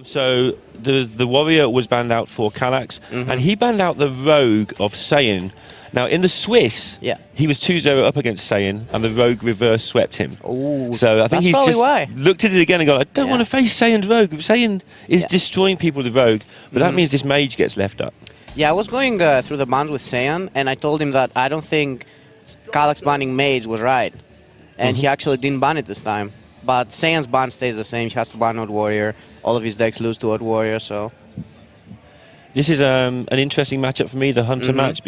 So the warrior was banned out for Kalaxz, and he banned out the rogue of Saiyan. Now in the Swiss, he was 2-0 up against Saiyan, and the rogue reverse swept him. Ooh, so I think he's just looked at it again and gone, I don't want to face Saiyan's rogue. Saiyan is destroying people with rogue, but that means this mage gets left up. Yeah, I was going through the bans with Saiyan, and I told him that I don't think Kalaxz banning mage was right, and he actually didn't ban it this time. But Saiyan's ban stays the same. He has to ban Odd Warrior. All of his decks lose to Odd Warrior, so... This is an interesting matchup for me, the Hunter match.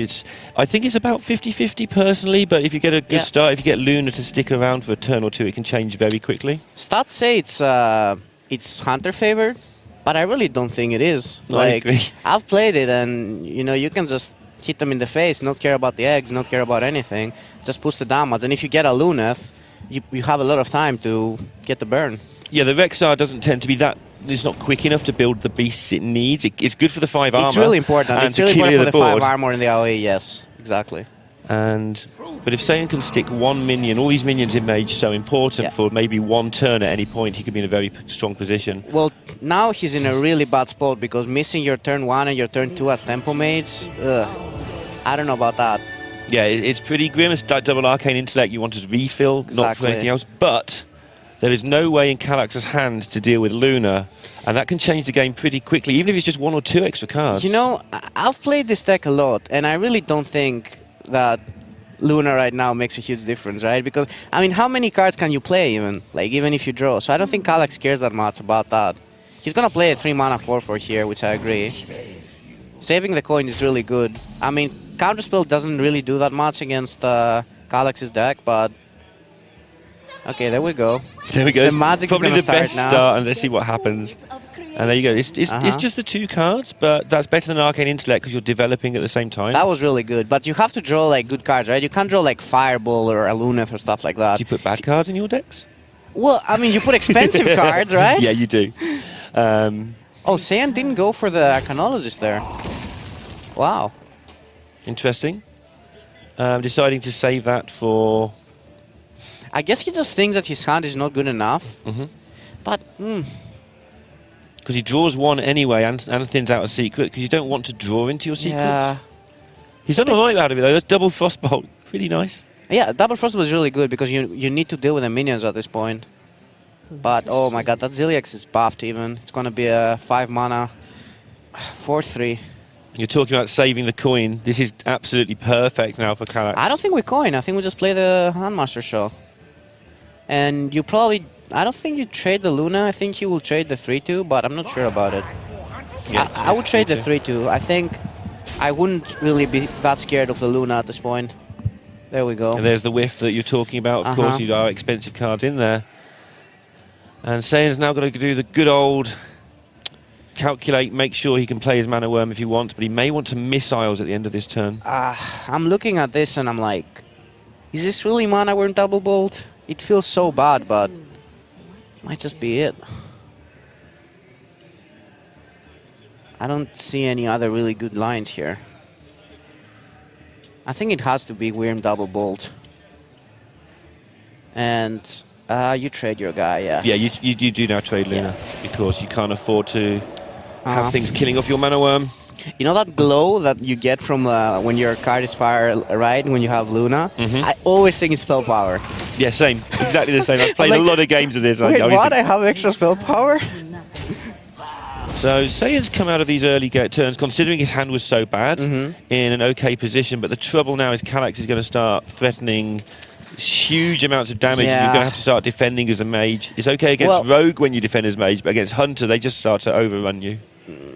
I think it's about 50-50 personally, but if you get a good start, if you get Luna to stick around for a turn or two, it can change very quickly. Stats say it's Hunter favored, but I really don't think it is. No, I agree. I've played it, and you can just hit them in the face, not care about the eggs, not care about anything, just push the damage. And if you get a Luneth, you have a lot of time to get the burn. Yeah, the Rexar doesn't tend to be that... It's not quick enough to build the beasts it needs. It's good for the 5 armor. It's really important. It's really important for the 5 armor in the AoE, yes, exactly. But if Saiyan can stick 1 minion, all these minions in mage so important for maybe 1 turn at any point, he could be in a very strong position. Well, now he's in a really bad spot because missing your turn 1 and your turn 2 as tempo mages, I don't know about that. Yeah, it's pretty grim. It's like double arcane intellect. You want to refill, not for anything else. But there is no way in Kalax's hand to deal with Luna, and that can change the game pretty quickly, even if it's just 1 or 2 extra cards. I've played this deck a lot, and I really don't think that Luna right now makes a huge difference, right? Because, I mean, how many cards can you play even? Like, even if you draw. So I don't think Kalaxz cares that much about that. He's gonna play a 3-mana 4/4 here, which I agree. Saving the coin is really good. I mean, Counterspell doesn't really do that much against Kalax's deck, but... Okay, there we go. There we go. The Magic probably is the best start, and let's see what happens. And there you go. It's just the 2 cards, but that's better than Arcane Intellect because you're developing at the same time. That was really good, but you have to draw like good cards, right? You can't draw like Fireball or a Luneth or stuff like that. Do you put bad cards in your decks? Well, I mean, you put expensive cards, right? Yeah, you do. Oh, Saiyan didn't go for the Arcanologist there. Wow. Interesting. Deciding to save that for... I guess he just thinks that his hand is not good enough. But, because he draws 1 anyway and thins out a secret, because you don't want to draw into your secrets. Yeah. He's done alright out of it though. That's double Frostbolt. Pretty nice. Yeah, double Frostbolt is really good because you need to deal with the minions at this point. But, oh my god, that Zilliax is buffed even. It's gonna be a 5-mana 4/3. You're talking about saving the coin. This is absolutely perfect now for Kalaxz. I don't think we coin. I think we just play the Handmaster Show. And you probably... I don't think you trade the Luna. I think you will trade the 3/2, but I'm not sure about it. Yeah, I would trade the 3/2. I think I wouldn't really be that scared of the Luna at this point. There we go. And there's the whiff that you're talking about. Of course, you are expensive cards in there. And Saiyan's now got to do the good old calculate, make sure he can play his Mana Worm if he wants, but he may want to missiles at the end of this turn. I'm looking at this and I'm like, is this really Mana Worm Double Bolt? It feels so bad, but might just be it. I don't see any other really good lines here. I think it has to be Wyrm Double Bolt. And you trade your guy, yeah. Yeah, you do now trade Luna because you can't afford to have things killing off your Mana Worm. You know that glow that you get from when your card is fire, right? When you have Luna? I always think it's spell power. Yeah, same. Exactly the same. I've played a lot of games of this. Wait, what? I have extra spell power? So Saiyan's come out of these early turns, considering his hand was so bad, in an okay position. But the trouble now is Kalaxz is going to start threatening huge amounts of damage. And you're going to have to start defending as a mage. It's okay against Rogue when you defend as mage, but against Hunter, they just start to overrun you.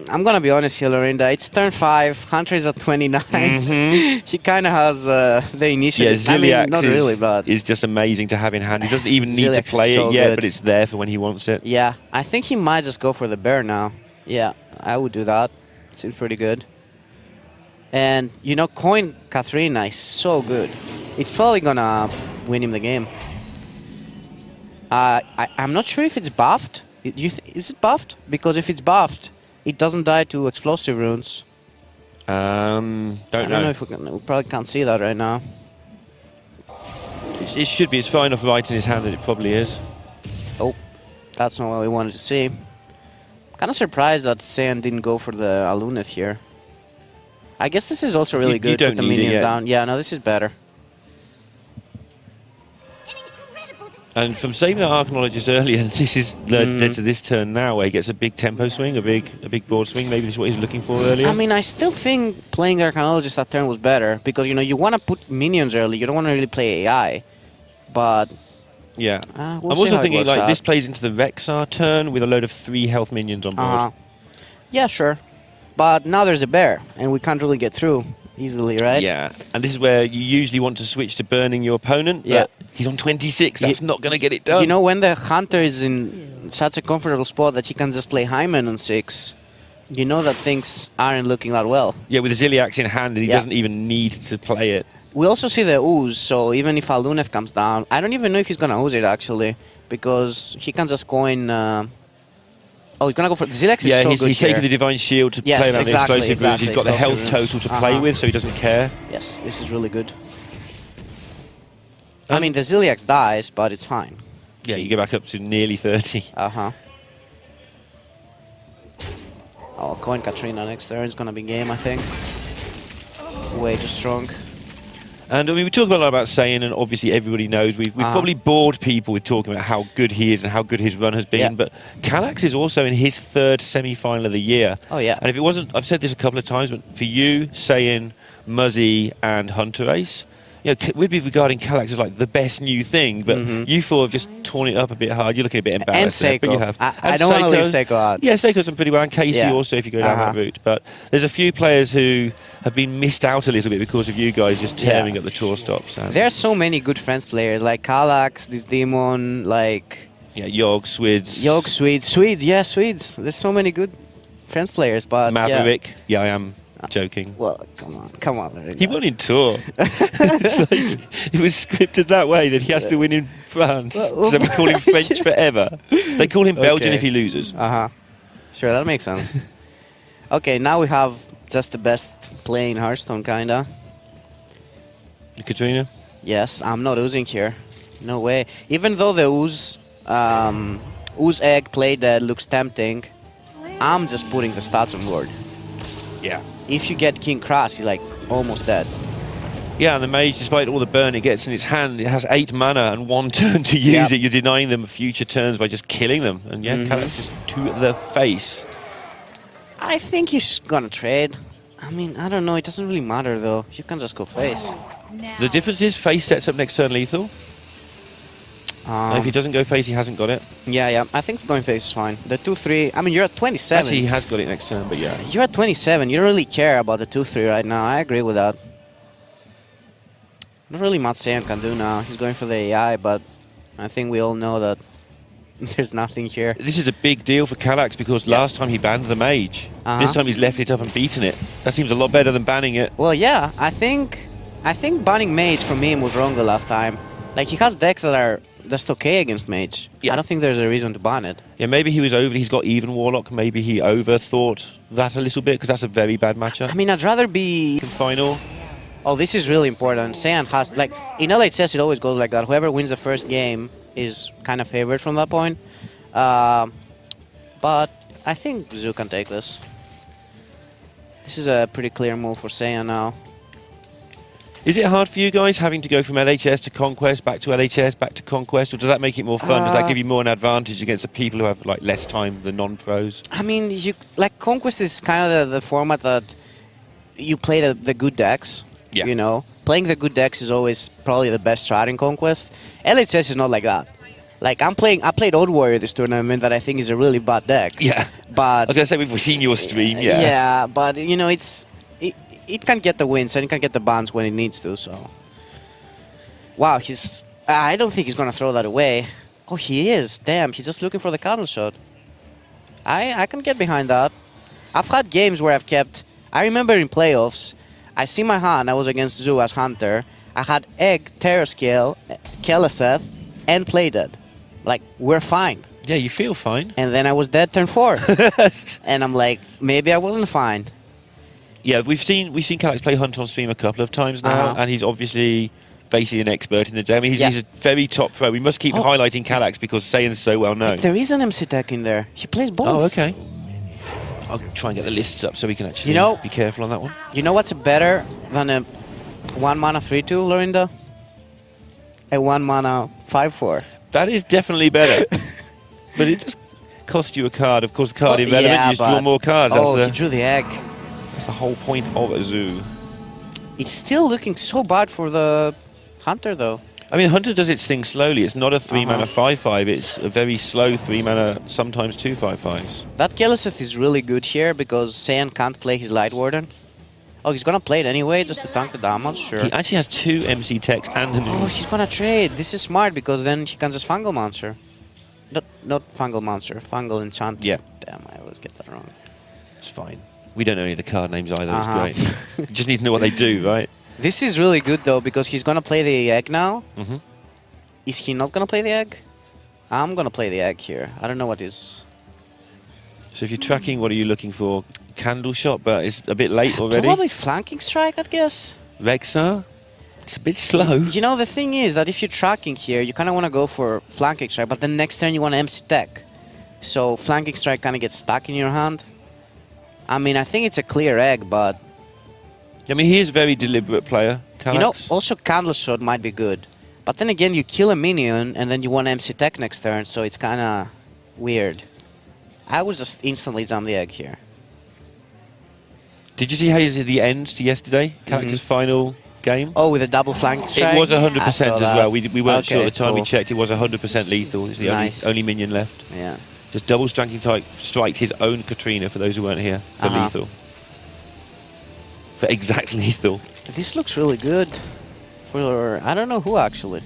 I'm gonna be honest here, Lorinda. It's turn 5. Hunter is at 29. He kind of has the initiative. Yeah, Zilliax I mean, not really, but is just amazing to have in hand. He doesn't even need to play it yet, but it's there for when he wants it. Yeah, I think he might just go for the bear now. Yeah, I would do that. Seems pretty good. And, you know, coin Katharina is so good. It's probably gonna win him the game. I'm not sure if it's buffed. Is it buffed? Because if it's buffed, it doesn't die to explosive runes. I don't know if we probably can't see that right now. It should be. It's far enough right in his hand that it probably is. Oh, that's not what we wanted to see. Kind of surprised that Saiyan didn't go for the Aluneth here. I guess this is also really good. You don't Put the need minions it yet. down. Yeah, no, this is better. And from saving our Archaeologist earlier, this is led to this turn now where he gets a big tempo swing, a big broad swing. Maybe this is what he's looking for earlier. I mean, I still think playing Archaeologist that turn was better because, you know, you want to put minions early. You don't want to really play AI. But yeah. we'll I'm see also how it thinking works like out. this plays into the Rexar turn with a load of 3 health minions on board. Yeah, sure. But now there's a bear, and we can't really get through easily, right? Yeah, and this is where you usually want to switch to burning your opponent, but Yeah. he's on 26, that's not going to get it done. You know, when the Hunter is in such a comfortable spot that he can just play Hyman on 6, you know that things aren't looking that well. Yeah, with the Ziliax in hand, and he Yeah. doesn't even need to play it. We also see the Ooze, so even if Aluneth comes down, I don't even know if he's going to Ooze it, actually, because he can just coin... Oh, he's going to go for... Ziliax is Yeah, so he's good taking here. the Divine Shield to Yes, play around exactly, the explosive runes. He's got the health explosive total runes. to play with, so he doesn't care. Yes, this is really good. I mean, the Ziliax dies, but it's fine. Yeah, you go back up to nearly 30. Uh-huh. Oh, coin Katrina next turn is going to be game, I think. Way too strong. And I mean, we talk a lot about Saiyan, and obviously everybody knows we've probably bored people with talking about how good he is and how good his run has been. Yeah. But Kalaxz is also in his 3rd semi-final of the year. Oh, yeah. And if it wasn't, I've said this a couple of times, but for you, Saiyan, Muzzy, and Hunter Ace, you know, we'd be regarding Kalaxz as like the best new thing. But you four have just torn it up a bit hard. You're looking a bit embarrassed. And there, but Seiko. you have. I And don't want to leave Seiko. Seiko out. Yeah, Seiko's done pretty well, and Casey Yeah. also if you go down that route. But there's a few players who have been missed out a little bit because of you guys just tearing up the tour stops. And There are so many good Friends players, like Kalaxz, this Demon, like... yeah, Yog, Swids, Yog, Swedes, yeah, Swedes. There's so many good Friends players, but Maverick. Yeah, I am joking. Well, come on. There you He go. won in tour. It's like, it was scripted that way that he has to win in France. So we call him French forever. So they call him Belgian Okay. if he loses. Uh-huh. Sure, that makes sense. Okay, now we have just the best play in Hearthstone, kinda. Katrina? Yes, I'm not oozing here. No way. Even though the ooze egg play dead looks tempting, I'm just putting the stats on board. Yeah. If you get King Cross, he's like almost dead. Yeah, and the mage, despite all the burn it gets in its hand, it has 8 mana and 1 turn to use Yep. it. You're denying them future turns by just killing them. And yeah, Kalaxz just to the face. I think he's gonna trade. I mean, I don't know. It doesn't really matter though. You can just go face. The difference is face sets up next turn lethal. If he doesn't go face, he hasn't got it. Yeah. I think going face is fine. The 2-3. I mean, you're at 27. Actually, he has got it next turn, but yeah. You're at 27. You don't really care about the 2-3 right now. I agree with that. Not really much Saiyan can do now. He's going for the AI, but I think we all know that there's nothing here. This is a big deal for Kalaxz because last time he banned the mage. This time he's left it up and beaten it. That seems a lot better than banning it. Well, yeah. I think banning Mage from him was wrong the last time. Like, he has decks that are just okay against Mage. Yeah. I don't think there's a reason to ban it. Yeah, maybe he was he's got even Warlock. Maybe he overthought that a little bit because that's a very bad matchup. I mean, I'd rather be... Final. Oh, this is really important. Saiyan has... Like, in LHS, it always goes like that. Whoever wins the first game is kind of favored from that point. But I think Zoo can take this. This is a pretty clear move for Saiyan now. Is it hard for you guys having to go from LHS to Conquest, back to LHS, back to Conquest, or does that make it more fun? Does that give you more an advantage against the people who have like less time, the non-pros? I mean, Conquest is kind of the format that you play the good decks. Yeah. You know, playing the good decks is always probably the best strat in Conquest. LHS is not like that. Like I played Old Warrior this tournament that I think is a really bad deck. Yeah. But I was gonna say we've seen your stream. Yeah. Yeah, but you know it can get the wins and it can get the bans when it needs to. So. Wow, I don't think he's gonna throw that away. Oh, he is. Damn, he's just looking for the counter shot. I can get behind that. I've had games where I've kept... I remember in playoffs, I see my hand, I was against Zoo as Hunter. I had Egg, Terror Scale, Kalaxz, and Play Dead. Like, we're fine. Yeah, you feel fine. And then I was dead turn 4. And I'm like, maybe I wasn't fine. Yeah, we've seen Kalaxz play Hunt on stream a couple of times now, and he's obviously basically an expert in the game. I mean, he's a very top pro. We must keep highlighting Kalaxz because Saiyan's so well known. There is an MC deck in there. He plays both. Oh, okay. I'll try and get the lists up so we can actually be careful on that one. You know what's better than a 1 mana 3/2, Lorinda? A 1 mana 5/4. That is definitely better. But it just cost you a card. Of course, the card irrelevant. Yeah, you just draw more cards. Oh, he drew the egg. That's the whole point of a zoo. It's still looking so bad for the Hunter, though. I mean, Hunter does its thing slowly. It's not a 3 mana 5/5. It's a very slow 3 mana, sometimes 2 5/5s. That Kalaxz is really good here because Saiyan can't play his Light Warden. Oh, he's gonna play it anyway just to tank the damage, sure. He actually has 2 MC techs and Hanu. Oh, he's gonna trade. This is smart because then he can just Fungal Monster. Not Fungal Monster, Fungal Enchant. Yeah. Damn, I always get that wrong. It's fine. We don't know any of the card names either. It's great. You just need to know what they do, right? This is really good though because he's gonna play the egg now. Mm-hmm. Is he not gonna play the egg? I'm gonna play the egg here. I don't know what is. So if you're tracking, what are you looking for? Candle shot, but it's a bit late already. Probably Flanking Strike, I'd guess. Rexar? It's a bit slow. You know, the thing is that if you're tracking here, you kind of want to go for Flanking Strike, but then next turn you want to MC Tech. So Flanking Strike kind of gets stuck in your hand. I mean, I think it's a clear egg, but... I mean, he is a very deliberate player, Kalaxz. You know, also Candle Shot might be good. But then again, you kill a minion, and then you want to MC Tech next turn, so it's kind of weird. I would just instantly jump the egg here. Did you see how he's at the end to yesterday? Kalaxz's final game? Oh, with a double flank strike? It was 100% as well. We weren't sure at the time cool. we checked. It was 100% lethal. It's the only minion left. Yeah. Just double striking type striked his own Katrina, for those who weren't here, for lethal. For exact lethal. This looks really good. For I don't know who, actually.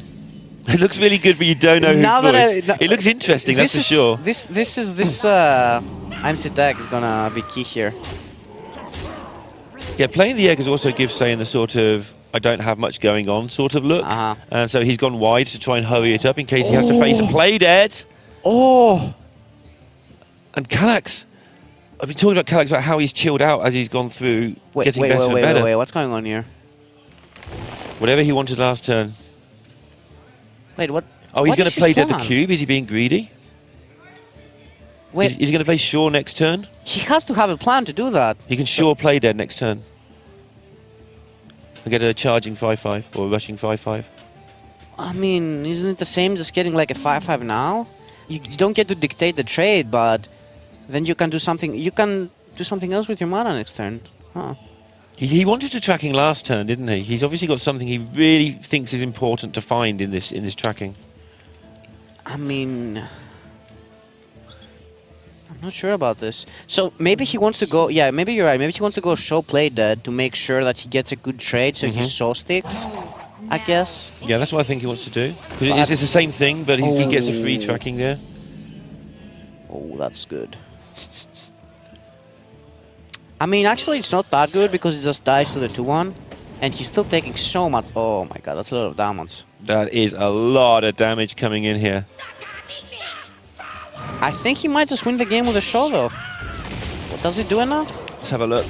It looks really good, but you don't know who's voice. It looks interesting, that's for sure. This MC Tech is gonna be key here. Yeah, playing the egg also gives Saiyan the sort of I don't have much going on sort of look. And so he's gone wide to try and hurry it up in case he has to face a play dead. Oh! And Kalaxz, I've been talking about Kalaxz about how he's chilled out as he's gone through getting better and better. Wait, what's going on here? Whatever he wanted last turn. Wait, what? Oh, he's going to play dead the cube? Is he being greedy? Wait. Is he going to play Shore next turn? He has to have a plan to do that. He can Shore play dead next turn. And get a charging 5/5 or a rushing 5/5. I mean, isn't it the same just getting like a 5/5 now? You don't get to dictate the trade, but then you can do something. You can do something else with your mana next turn. Huh. He wanted to tracking last turn, didn't he? He's obviously got something he really thinks is important to find in this tracking. I mean, I'm not sure about this. So maybe he wants to go. Yeah, maybe you're right. Maybe he wants to go show play dead to make sure that he gets a good trade, so he show sticks. I guess. Yeah, that's what I think he wants to do. Because it's the same thing, but he gets a free tracking there. Oh, that's good. I mean, actually, it's not that good because it just dies to the 2/1, and he's still taking so much. Oh my god, that's a lot of damage. That is a lot of damage coming in here. I think he might just win the game with a show, though. Does he do enough? Let's have a look.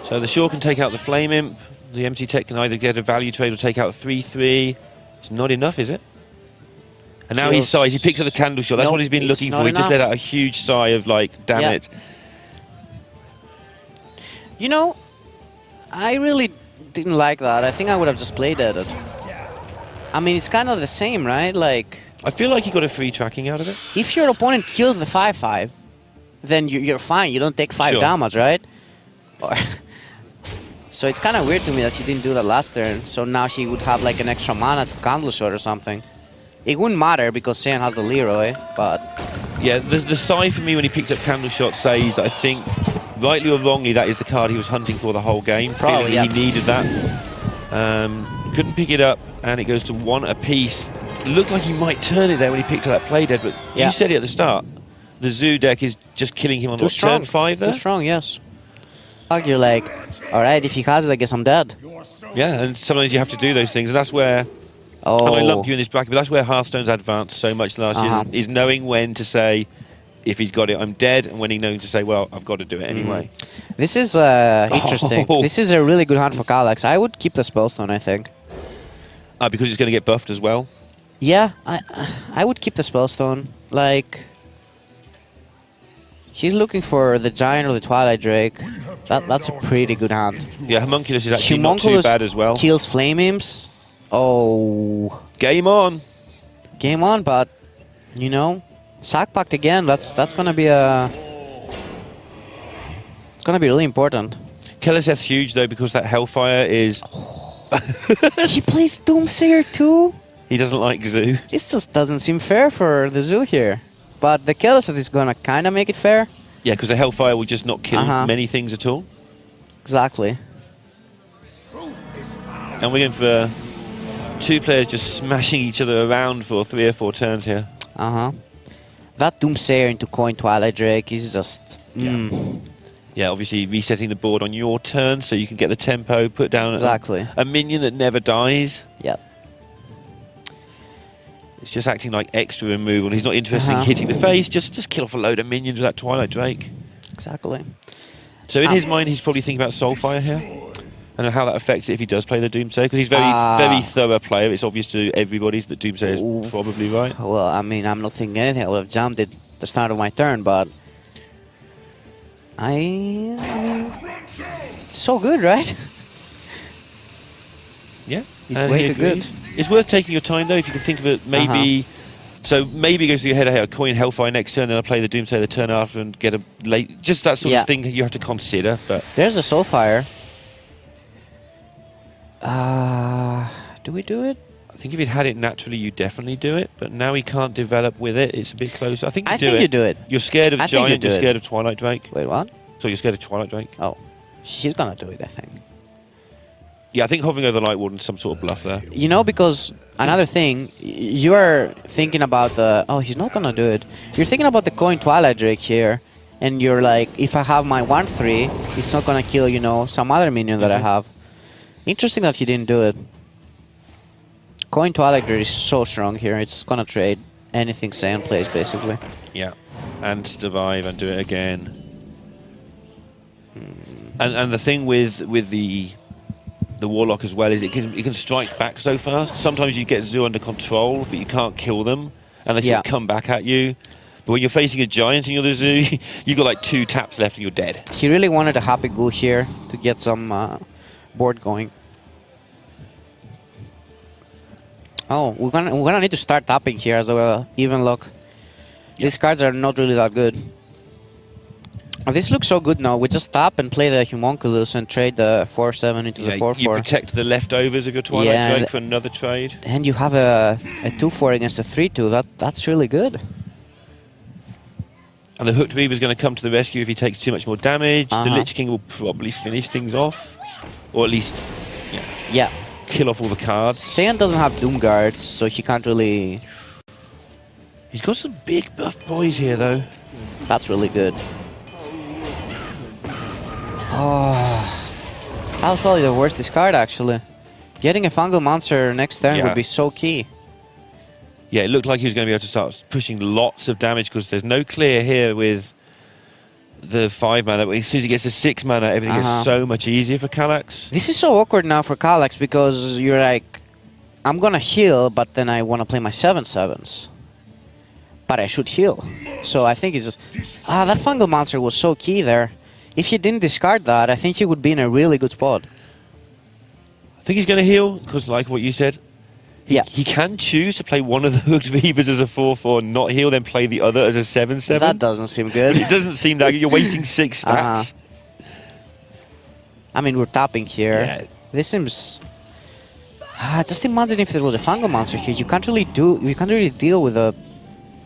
So the Shore can take out the Flame Imp. The MC Tech can either get a value trade or take out a 3/3. It's not enough, is it? And now he sighs. He picks up the Candle Shot. That's what he's been looking for. He just let out a huge sigh of like, damn it. You know, I really didn't like that. I think I would have just played at it. I mean, it's kind of the same, right? Like, I feel like he got a free tracking out of it. If your opponent kills the 5/5, then you're fine. You don't take 5 damage, right? So it's kind of weird to me that he didn't do that last turn. So now he would have like an extra mana to Candle Shot or something. It wouldn't matter because Saiyan has the Leroy, but... Yeah, the sigh for me when he picked up Candle Shot says, I think, rightly or wrongly, that is the card he was hunting for the whole game. Probably, He needed that. Couldn't pick it up, and it goes to 1 apiece. It looked like he might turn it there when he picked up that play dead, but you said it at the start. The Zoo deck is just killing him on turn 5 there? Too strong, yes. You're like, alright, if he has it, I guess I'm dead. Yeah, and sometimes you have to do those things, and that's where... And I lump you in this bracket, but that's where Hearthstone's advanced so much last year, is knowing when to say, if he's got it, I'm dead, and when he knows to say, well, I've got to do it anyway. This is interesting. This is a really good hand for Kalaxz. I would keep the Spellstone, I think. Because it's going to get buffed as well? Yeah, I would keep the Spellstone. Like, He's looking for the Giant or the Twilight Drake. That's a pretty good hand. Yeah, Homunculus is actually not too bad as well. Kills Flame Imps. Oh. Game on. Game on, but, you know, Sack Pact again, that's gonna be a... It's gonna be really important. Kalaxz huge though, because that Hellfire is... He plays Doomsayer too? He doesn't like Zoo. This just doesn't seem fair for the Zoo here. But the Kalaxz is gonna kinda make it fair. Yeah, because the Hellfire will just not kill many things at all. Exactly. And we're going for 2 players just smashing each other around for 3 or 4 turns here. That Doomsayer into Coin Twilight Drake is just... Yeah, obviously resetting the board on your turn so you can get the tempo, put down a minion that never dies. Yep. It's just acting like extra removal. He's not interested in hitting the face, just kill off a load of minions with that Twilight Drake. Exactly. So in his mind, he's probably thinking about Soulfire here. And how that affects it if he does play the Doomsayer, because he's very thorough player. It's obvious to everybody that Doomsayer is probably right. Well, I mean, I'm not thinking anything. I would have jumped it at the start of my turn, but I mean, it's so good, right? Yeah, it's way too good. It's worth taking your time though, if you can think of it. Maybe so. Maybe goes to your head. A coin Hellfire next turn, then I'll play the Doomsayer the turn after and get a late. Just that sort of thing you have to consider. But there's a Soulfire. Do we do it? I think if he'd had it naturally, you definitely do it. But now he can't develop with it. It's a bit closer. I think you do it. You're scared of Giant. You're scared of Twilight Drake. Wait, what? So you're scared of Twilight Drake? Oh, she's gonna do it, I think. Yeah, I think hovering over the Light Warden's some sort of bluff there. You know, because another thing, you are thinking about the... Oh, he's not gonna do it. You're thinking about the Coin Twilight Drake here, and you're like, if I have my 1/3, it's not gonna kill, you know, some other minion that I have. Interesting that he didn't do it. Coin Twilight Drake is so strong here. It's gonna trade anything Saiyan plays, basically. Yeah, and survive and do it again. And the thing with the Warlock as well is it can strike back so fast. Sometimes you get Zoo under control, but you can't kill them, and they still come back at you. But when you're facing a Giant and you're the Zoo, you've got like 2 taps left and you're dead. He really wanted a Happy Ghoul here to get some board going. Oh, we're gonna need to start tapping here as well. Even look, these cards are not really that good. This looks so good now. We just tap and play the Homunculus and trade the 4/7 into the 4/4. You protect the leftovers of your Twilight Drake for another trade. And you have a 2/4 against a 3/2. That's really good. And the Hooked Reaver's going to come to the rescue if he takes too much more damage. The Lich King will probably finish things off. Or at least kill off all the cards. Saiyan doesn't have Doom Guards, so he can't really... He's got some big buff boys here, though. That's really good. Oh, that was probably the worst discard, actually. Getting a Fungal Monster next turn would be so key. Yeah, it looked like he was going to be able to start pushing lots of damage because there's no clear here with the 5 mana. But as soon as he gets to 6 mana, everything gets so much easier for Kalaxz. This is so awkward now for Kalaxz because you're like, I'm going to heal, but then I want to play my 7/7s. But I should heal. So I think it's just... that Fungal Monster was so key there. If you didn't discard that, I think you would be in a really good spot. I think he's going to heal, because like what you said, he can choose to play one of the Hooked Reavers as a 4/4, not heal, then play the other as a 7/7. That doesn't seem good. It doesn't seem that good. You're wasting 6 stats. I mean, we're tapping here. Yeah. This seems... just imagine if there was a Fungal Monster here. You can't really deal with a...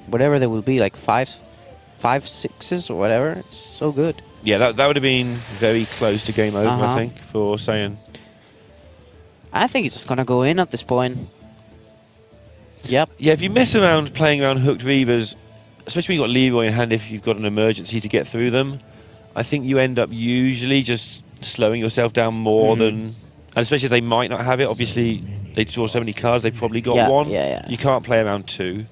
whatever there will be, like 5/6s or whatever. It's so good. Yeah, that would have been very close to game over, I think, for Saiyan. I think it's just going to go in at this point. Yep. Yeah, if you mess around playing around Hooked Reavers, especially when you've got Leroy in hand if you've got an emergency to get through them, I think you end up usually just slowing yourself down more than... And especially if they might not have it. Obviously, they draw so many cards, they've probably got one. You can't play around 2.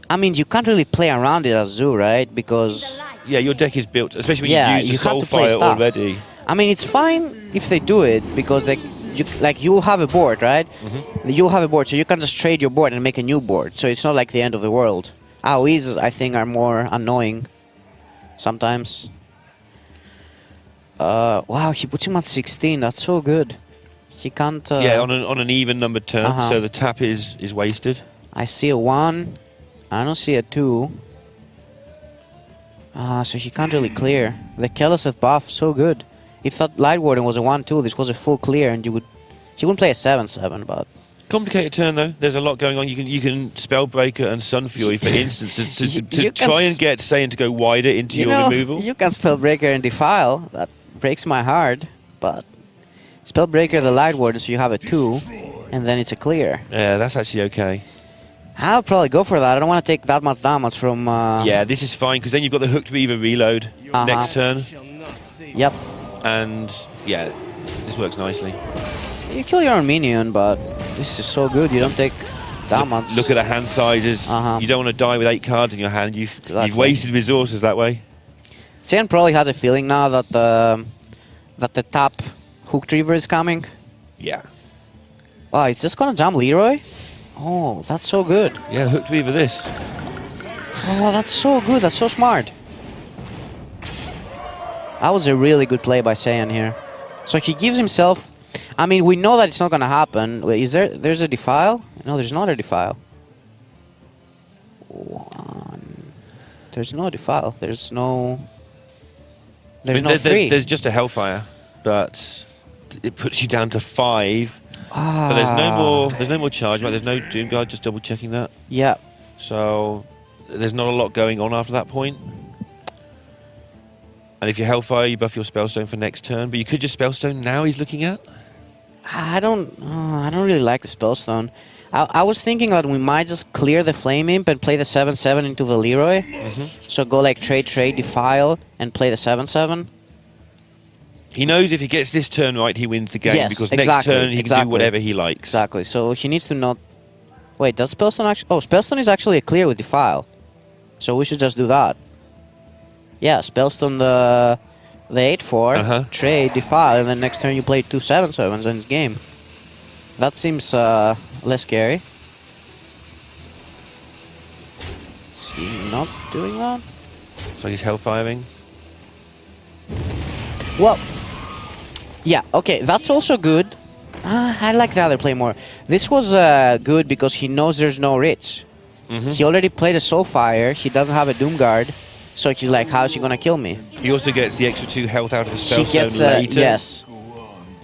I mean, you can't really play around it as Zoo, right? Because... Yeah, your deck is built, especially when you use the Soulfire already. I mean, it's fine if they do it, because you'll have a board, right? You'll have a board, so you can just trade your board and make a new board. So it's not like the end of the world. AoEs, I think, are more annoying sometimes. Wow, he puts him at 16. That's so good. He can't... yeah, on an even numbered turn, so the tap is wasted. I see a 1. I don't see a 2. So he can't really clear. The Kalaxz buff, so good. If that Light Warden was a 1-2, this was a full clear, and he wouldn't play a 7-7, but... Complicated turn though. There's a lot going on. You can Spellbreaker and Sun Fury, for instance, to try and get Saiyan to go wider into your removal. You can Spellbreaker and Defile. That breaks my heart, but Spellbreaker the Light Warden, so you have a 2, and then it's a clear. Yeah, that's actually okay. I'll probably go for that. I don't want to take that much damage from... yeah, this is fine, because then you've got the Hooked Reaver reload next turn. Yep. And, yeah, this works nicely. You kill your own minion, but this is so good. You don't take damage. Look at the hand sizes. You don't want to die with 8 cards in your hand. You've wasted resources that way. Saiyan probably has a feeling now that the top Hooked Reaver is coming. Yeah. Oh, it's just gonna jump Leroy? Oh, that's so good. Yeah, Hooked Reaver this. Oh, that's so good. That's so smart. That was a really good play by Saiyan here. So he gives himself... I mean, we know that it's not gonna happen. Wait, there's a Defile? No, there's not a Defile. 1. There's no Defile. There's no... There's no 3. There's just a Hellfire, but it puts you down to 5. But there's no more charge, right? There's no Doom Guard, just double checking that. Yeah. So there's not a lot going on after that point. And if you're Hellfire, you buff your Spellstone for next turn, but you could just Spellstone now he's looking at. I don't really like the Spellstone. I was thinking that we might just clear the Flame Imp and play the 7-7 into the Leroy. So go like trade, Defile, and play the 7-7. He knows if he gets this turn right, he wins the game, yes, because next turn he can do whatever he likes. Exactly, so he needs to not... Wait, does Spellstone actually... Oh, Spellstone is actually a clear with Defile. So we should just do that. Yeah, Spellstone the 8-4, trade, Defile, and then next turn you play 2 7-7s and it's game. That seems less scary. Is he not doing that? So he's Hellfiring. Well, yeah, okay, that's also good. I like the other play more. This was good because he knows there's no Rich. He already played a Soulfire, he doesn't have a Doomguard, so he's like, how's he gonna kill me? He also gets the extra 2 health out of the Spellstone later. Yes.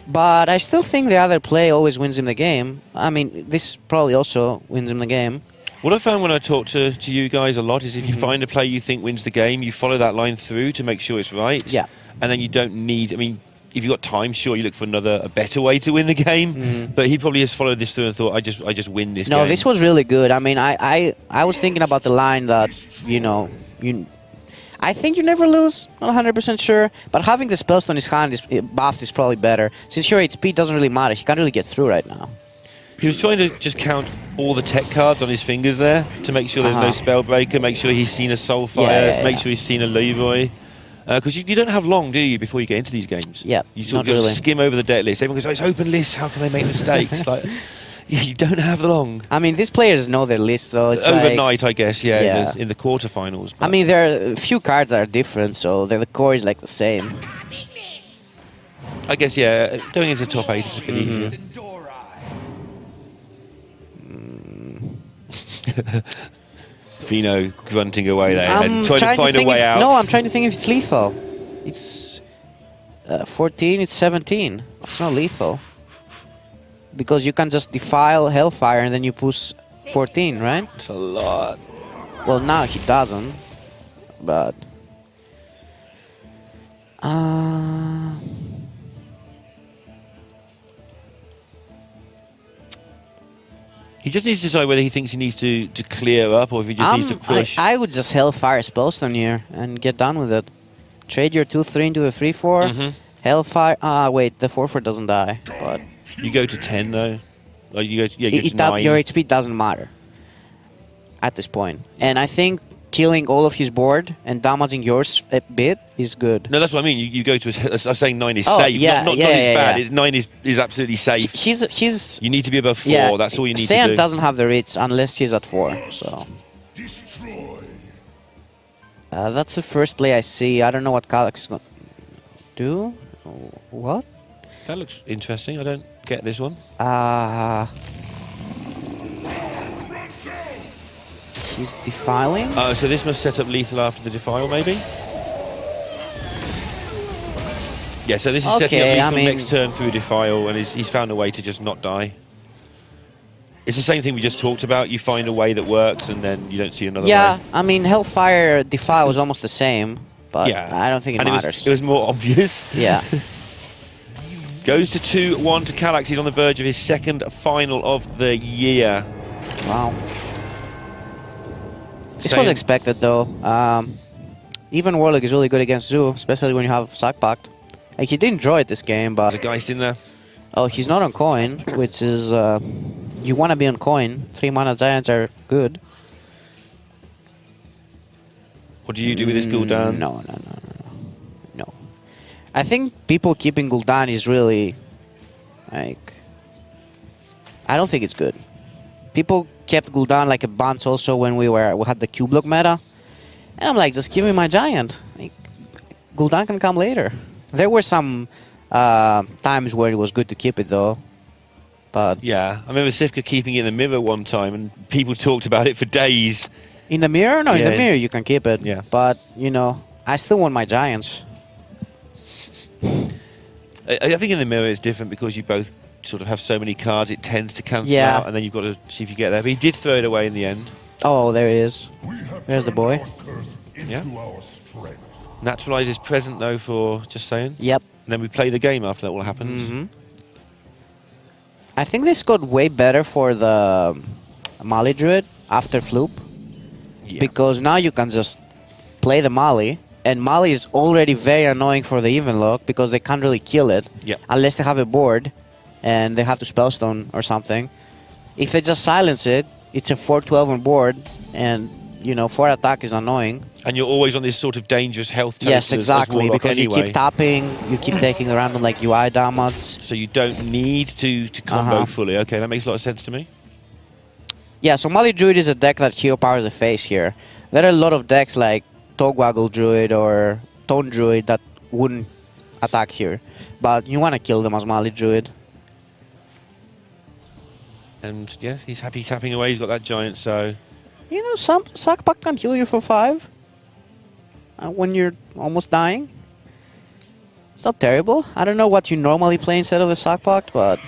But I still think the other play always wins him the game. I mean, this probably also wins him the game. What I found when I talk to you guys a lot is if you find a play you think wins the game, you follow that line through to make sure it's right. Yeah. And then you don't need... I mean, if you've got time, sure, you look for a better way to win the game. But he probably has followed this through and thought, I just win this game. No, this was really good. I mean, I was thinking about the line that, you know, I think you never lose, not 100% sure, but having the Spellstone in his hand buffed is probably better. Since your HP doesn't really matter, he can't really get through right now. He was trying to just count all the tech cards on his fingers there to make sure there's no Spellbreaker, make sure he's seen a Soulfire, make sure he's seen a Leroy. Because you don't have long, do you, before you get into these games? Yeah, you sort of skim over the deck list. Everyone goes, oh, it's open list, how can they make mistakes? Like, you don't have long. I mean, these players know their list, though. It's overnight, I guess, in the quarterfinals. I mean, there are a few cards that are different, so the core is like the same. I guess, yeah, going into top 8 is a bit easier. Fino grunting away there, trying to find a way out. No, I'm trying to think if it's lethal. It's 14, it's 17. It's not lethal. Because you can just Defile Hellfire and then you push 14, right? It's a lot. Well, now he doesn't, but... He just needs to decide whether he thinks he needs to clear up or if he just needs to push. I would just Hellfire Spellstone here and get done with it. Trade your 2-3 into a 3-4. Hellfire... wait, the 4-4 doesn't die, but... You go to 10 though. Like you go, you go to 9. Your HP doesn't matter at this point. And I think killing all of his board and damaging yours a bit is good. No, that's what I mean. You go to... I was saying 9 is safe. Not it's bad. 9 is absolutely safe. He's... You need to be above 4. That's all you need to do. Saiyan doesn't have the Ritz unless he's at 4. So... That's the first play I see. I don't know what Kalaxz is going to do. What? That looks interesting. I don't get this one. He's defiling. Oh, so this must set up lethal after the defile, maybe? Yeah, so this is setting up lethal next turn through defile, and he's found a way to just not die. It's the same thing we just talked about. You find a way that works, and then you don't see another way. Yeah, I mean, Hellfire defile was almost the same, but yeah. I don't think it matters. It was more obvious. Yeah. Goes to 2-1 to Kalaxz. He's on the verge of his second final of the year. Wow. This was expected, though. Even Warlock is really good against Zoo, especially when you have Sack Pact. Like, he didn't draw it this game, but... There's a Geist in there. Oh, he's not on coin, which is... you want to be on coin. 3 mana Giants are good. What do you do with this Gul'dan? No. I think people keeping Gul'dan is really... like... I don't think it's good. People kept Gul'dan like a bunch also when we had the Q-block meta. And I'm like, just give me my Giant. Like, Gul'dan can come later. There were some times where it was good to keep it, though. But yeah, I remember Sivka keeping it in the mirror one time, and people talked about it for days. In the mirror? No, in the mirror you can keep it. Yeah. But, you know, I still want my Giants. I think in the mirror it's different because you both sort of have so many cards, it tends to cancel out, and then you've got to see if you get there. But he did throw it away in the end. Oh, there he is. There's the boy. Yeah. Naturalize is present, though, for Justsaiyan. Yep. And then we play the game after that all happens. I think this got way better for the Mali Druid after Floop. Yeah. Because now you can just play the Mali, and Mali is already very annoying for the even lock because they can't really kill it unless they have a board and they have to Spellstone or something. If they just silence it, it's a 4-12 on board, and you know, 4 attack is annoying. And you're always on this sort of dangerous health total. Yes, exactly, because you keep tapping, you keep taking the random like UI damage. So you don't need to combo fully. Okay, that makes a lot of sense to me. Yeah, so Mali Druid is a deck that hero powers the face here. There are a lot of decks like Togwaggle Druid or Tone Druid that wouldn't attack here. But you want to kill them as Mali Druid. And yeah, he's happy tapping away, he's got that Giant, so... You know, some Sack Pact can heal you for 5 when you're almost dying. It's not terrible. I don't know what you normally play instead of the Sack Pact, but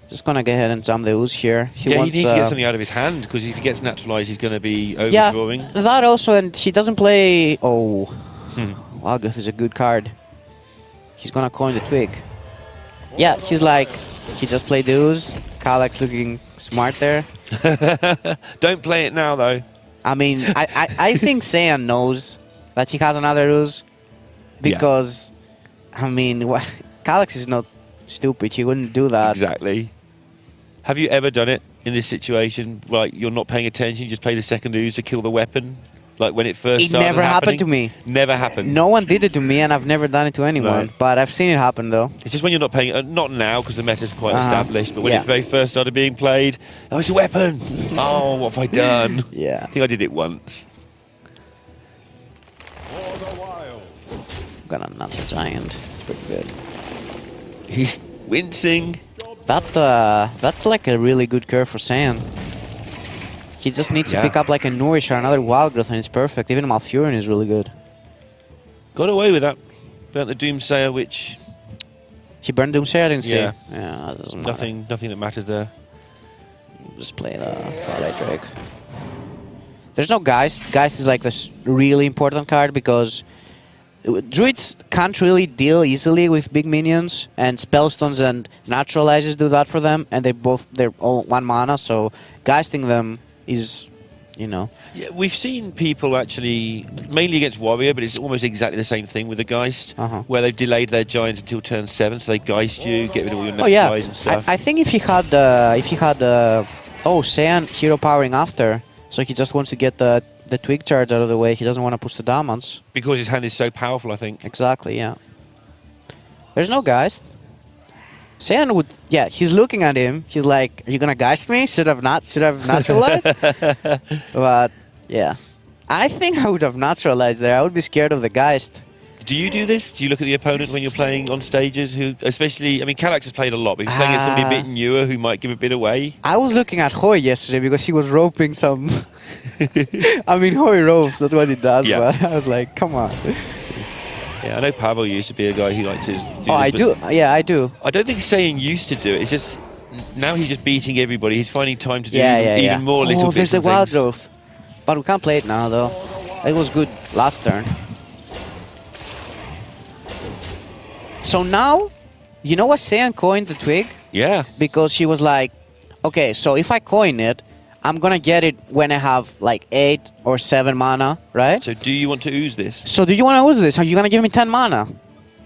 just gonna go ahead and jump the Ooze here. He needs to get something out of his hand, because if he gets naturalized, he's gonna be overdrawing. Yeah, that also, and he doesn't play. Oh, Walguth is a good card. He's gonna coin the Twig. Yeah, he's like, he just played the Ooze. Kalaxz looking smart there. Don't play it now, though. I mean, I think Saiyan knows that he has another Ooze, because, I mean, Kalaxz is not stupid. He wouldn't do that. Exactly. Have you ever done it in this situation? Like, you're not paying attention, you just play the second Ooze to kill the weapon? Like when it first started It never happened to me. Never happened. No one did it to me, and I've never done it to anyone. Right. But I've seen it happen, though. It's just when you're not paying... not now, because the meta's quite established, but when it very first started being played, oh, it's a weapon! Oh, what have I done? Yeah. I think I did it once. Got another Giant. It's pretty good. He's wincing. That's like a really good curve for Saiyan. He just needs to pick up like a Nourish or another Wild Growth, and it's perfect. Even Malfurion is really good. Got away with that. Burnt the Doomsayer, which... He burned Doomsayer, I didn't see. Yeah, that doesn't matter. Nothing that mattered there. Just play the Twilight Drake. There's no Geist. Geist is like this really important card because Druids can't really deal easily with big minions, and Spellstones and Naturalizes do that for them, and they're all 1 mana, so Geisting them is, you know. Yeah, we've seen people actually, mainly against Warrior, but it's almost exactly the same thing with the Geist, where they've delayed their Giants until turn 7, so they Geist you, get rid of all your Naturalize and stuff. I think if he had Saiyan hero powering after, so he just wants to get the Twig charge out of the way, he doesn't want to push the damage. Because his hand is so powerful, I think. Exactly, yeah. There's no Geist. Saiyan would, he's looking at him. He's like, "Are you gonna Geist me? Should have naturalized." But yeah, I think I would have naturalized there. I would be scared of the Geist. Do you do this? Do you look at the opponent when you're playing on stages? Who, especially, I mean, Kalaxz has played a lot, but if you're playing against somebody a bit newer who might give a bit away. I was looking at Hoy yesterday because he was roping some. I mean, Hoy ropes, that's what he does, but I was like, come on. Yeah, I know Pavel used to be a guy who liked to do this. I do. Yeah, I do. I don't think Justsaiyan used to do it. It's just now he's just beating everybody. He's finding time to do even more little bits. There's the and wild things. growth. But we can't play it now, though. It was good last turn. So now, you know what Saiyan coined the twig? Yeah. Because she was like, okay, so if I coin it, I'm gonna get it when I have like 8 or 7 mana, right? So do you want to ooze this? So do you want to ooze this? Are you gonna give me 10 mana?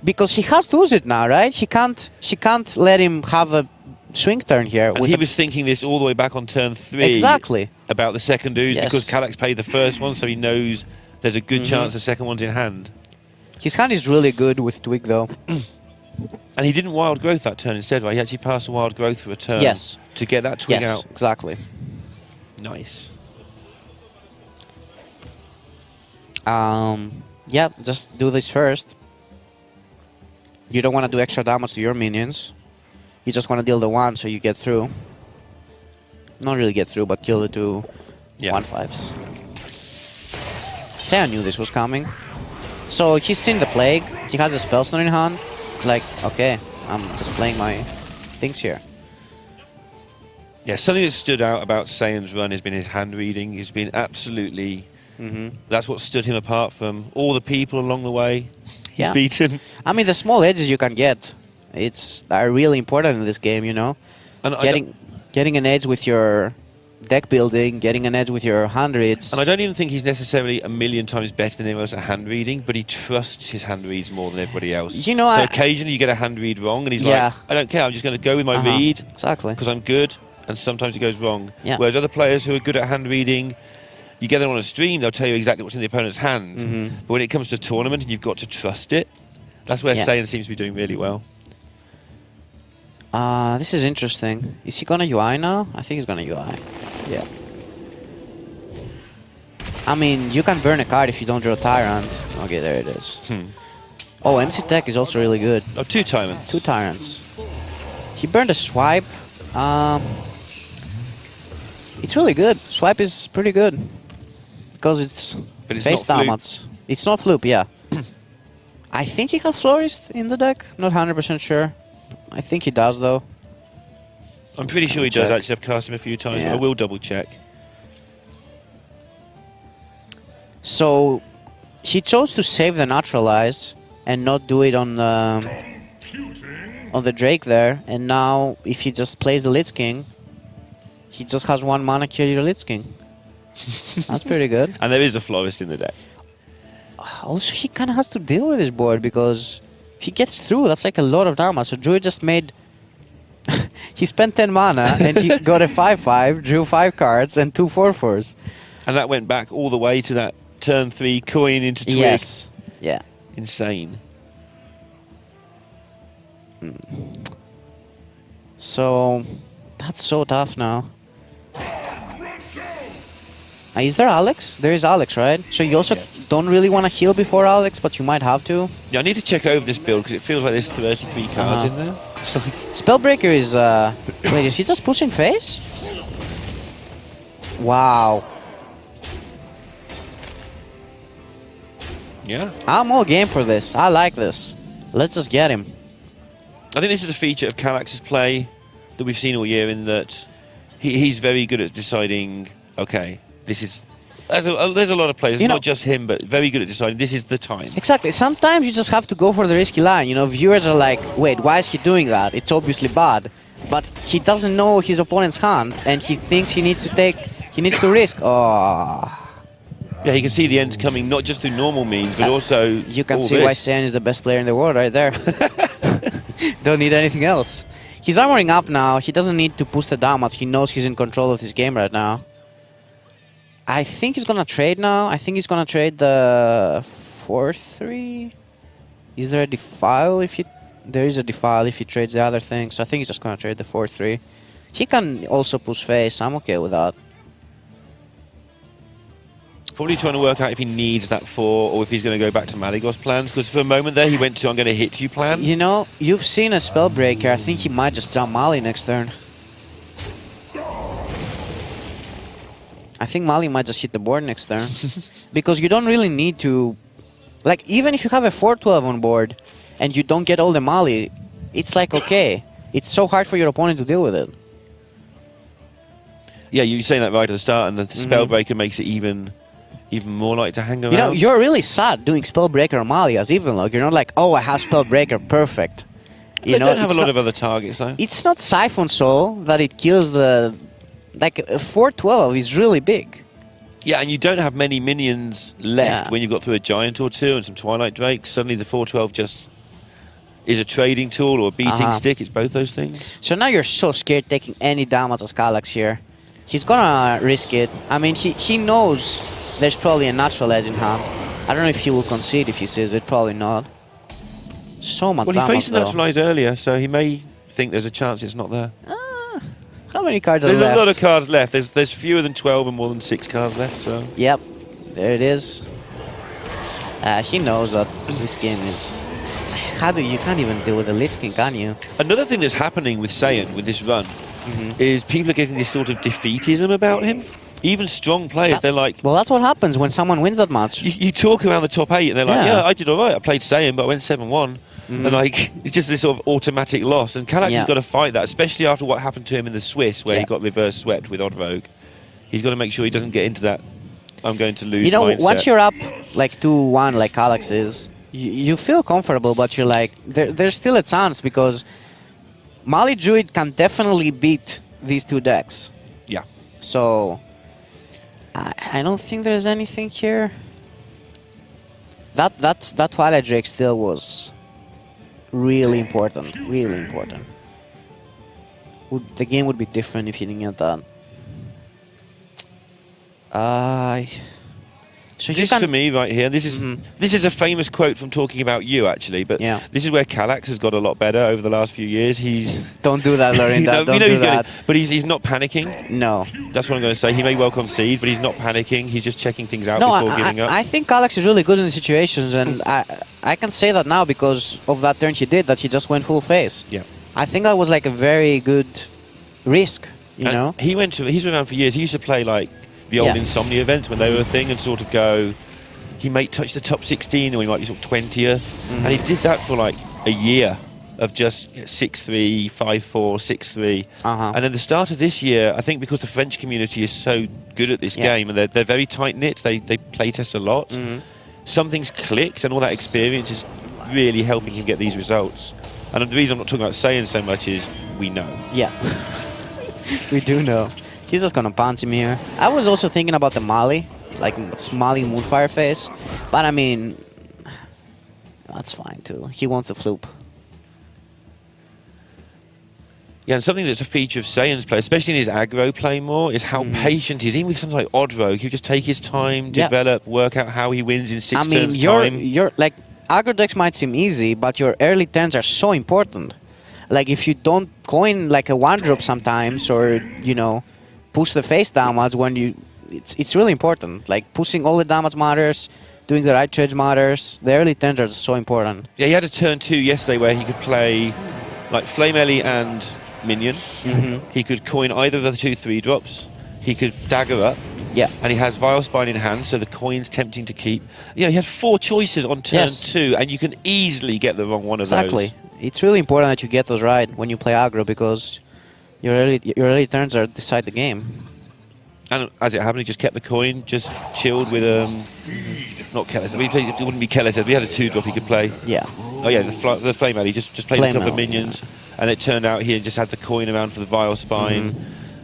Because she has to ooze it now, right? She can't let him have a swing turn here. And he was thinking this all the way back on turn 3. Exactly. About the second ooze because Kalaxz played the first one, so he knows there's a good chance the second one's in hand. His hand is really good with Twig, though. And he didn't wild growth that turn instead, right? He actually passed a wild growth for a turn. Yes. To get that twig out. Exactly. Nice. Yeah, just do this first. You don't want to do extra damage to your minions. You just want to deal the 1 so you get through. Not really get through, but kill the 2 1/5s. Saiyan knew this was coming. So he's seen the Plague. He has a Spellstone in hand. Like, okay, I'm just playing my things here. Yeah, something that stood out about Saiyan's run has been his hand reading. He's been absolutely... That's what stood him apart from all the people along the way. He's beaten. I mean, the small edges you can get, are really important in this game, you know? And getting an edge with your deck building, getting an edge with your hand reads. And I don't even think he's necessarily a million times better than anyone else at hand reading, but he trusts his hand reads more than everybody else. You know, so occasionally you get a hand read wrong, and he's like, I don't care, I'm just going to go with my read. Exactly. Because I'm good, and sometimes it goes wrong. Yeah. Whereas other players who are good at hand reading, you get them on a stream, they'll tell you exactly what's in the opponent's hand. But when it comes to a tournament, you've got to trust it. That's where Saiyan seems to be doing really well. This is interesting. Is he gonna UI now? I think he's gonna UI. Yeah. I mean, you can burn a card if you don't draw Tyrant. Okay, there it is. Oh, MC Tech is also really good. Oh, 2 Tyrants. 2 Tyrants. He burned a Swipe. It's really good. Swipe is pretty good. Because it's face damage. It's not Floop, yeah. I think he has Florist in the deck. Not 100% sure. I think he does, though. I'm pretty sure he does actually. I've cast him a few times, but I will double check. So, he chose to save the Naturalize and not do it on the Drake there. And now, if he just plays the Lich King, he just has 1 mana kill your Lich King. That's pretty good. And there is a Florist in the deck. Also, he kind of has to deal with this board because if he gets through, that's like a lot of damage. So Druid just made... he spent 10 mana and he got a 5/5, drew 5 cards and 2 4/4s. And that went back all the way to that turn 3 coin into Twig. Yes. Yeah. Insane. So, that's so tough now. Is there Alex? There is Alex, right? So you also don't really want to heal before Alex, but you might have to. Yeah, I need to check over this build because it feels like there's 33 cards in there. Spellbreaker is... wait, is he just pushing face? Wow. Yeah. I'm all game for this. I like this. Let's just get him. I think this is a feature of Kalax's play that we've seen all year in that he's very good at deciding, okay, this is... There's a lot of players, not just him, but very good at deciding this is the time. Exactly. Sometimes you just have to go for the risky line. You know, viewers are like, wait, why is he doing that? It's obviously bad. But he doesn't know his opponent's hand, and he thinks he needs to risk. Oh. Yeah, he can see the ends coming, not just through normal means, but also you can see why Saiyan is the best player in the world right there. Don't need anything else. He's armoring up now. He doesn't need to push the damage. He knows he's in control of this game right now. I think he's gonna trade now. I think he's gonna trade the 4/3. Is there a defile if he... There is a defile if he trades the other thing. So I think he's just gonna trade the 4/3. He can also push face. I'm okay with that. probably trying to work out if he needs that 4 or if he's going to go back to Malygos plans. Because for a moment there, he went to I'm going to hit you plan. You know, you've seen a Spellbreaker. I think he might just jump Mali next turn. I think Mali might just hit the board next turn. Because you don't really need to... Like, even if you have a 4-12 on board and you don't get all the Mali, it's like, okay. It's so hard for your opponent to deal with it. Yeah, you were saying that right at the start, and the Spellbreaker makes it even more likely to hang around. You know, you're really sad doing Spellbreaker or Mali as even log. You're not like, oh, I have Spellbreaker, perfect. You don't have a lot of other targets, though. It's not Siphon Soul that it kills the... Like, a 4-12 is really big. Yeah, and you don't have many minions left when you've got through a Giant or 2 and some Twilight Drakes. Suddenly the 4-12 just is a trading tool or a beating stick. It's both those things. So now you're so scared taking any damage as Kalaxz here. He's gonna risk it. I mean, he knows there's probably a natural edge in hand. I don't know if he will concede if he sees it. Probably not. So much damage, well, he faced Naturalize earlier, so he may think there's a chance it's not there. How many cards are left? There's a lot of cards left. There's fewer than 12 and more than 6 cards left, so... Yep. There it is. He knows that this game is... You can't even deal with the Lich King, can you? Another thing that's happening with Saiyan, with this run, is people are getting this sort of defeatism about him. Even strong players, they're like... Well, that's what happens when someone wins that match. You talk around the top 8 and they're like, yeah, I did all right. I played Saiyan, but I went 7-1. And like, it's just this sort of automatic loss. And Kalaxz has got to fight that, especially after what happened to him in the Swiss, where he got reverse swept with Odd Rogue. He's got to make sure he doesn't get into that I'm going to lose mindset. Once you're up like 2-1 like Kalaxz is, you feel comfortable, but you're like, there's still a chance because Mali Druid can definitely beat these 2 decks. Yeah. So, I don't think there's anything here. That Twilight Drake still was really important. Really important. The game would be different if you didn't get that. So this for me right here, this is a famous quote from talking about you actually, but this is where Kalaxz has got a lot better over the last few years. Don't do that, Lorinda. Don't do that. But he's not panicking. No. That's what I'm going to say. He may well concede, but he's not panicking. He's just checking things out before giving up. I think Kalaxz is really good in the situations, and I can say that now because of that turn he did, that he just went full face. Yeah. I think that was like a very good risk, you know? He's been around for years. He used to play like the old Insomnia events when they were a thing and sort of go, he may touch the top 16 or he might be sort of 20th. And he did that for like a year of just 6-3, 5-4, 6-3. And then the start of this year, I think because the French community is so good at this game and they're very tight-knit, they play test a lot, something's clicked and all that experience is really helping him get these results. And the reason I'm not talking about Saiyan so much is we know. Yeah, we do know. He's just gonna punch him here. I was also thinking about the Mali, like Mali Moonfire face, but I mean, that's fine too. He wants the floop. Yeah, and something that's a feature of Saiyan's play, especially in his aggro play more, is how patient he is. Even with something like Odd Rogue, he'll just take his time, develop, work out how he wins in 6 turns time. You're like, aggro decks might seem easy, but your early turns are so important. Like if you don't coin like a 1-drop sometimes, or you know, push the face damage when you... It's really important. Like, pushing all the damage matters, doing the right trades matters. The early turns are so important. Yeah, he had a turn 2 yesterday where he could play, like, Flame Ellie and Minion. He could coin either of the 2 3-drops. He could dagger up. Yeah. And he has Vile Spine in hand, so the coin's tempting to keep. You know, he had 4 choices on turn 2, and you can easily get the wrong one of those. Exactly. It's really important that you get those right when you play aggro, because your early turns decide the game. And as it happened, he just kept the coin, just chilled with not Kalaxz. It wouldn't be Kalaxz. If he had a 2-drop, he could play. Yeah. Oh yeah, the Flame Alley just played a couple of minions, and it turned out he just had the coin around for the Vile Spine,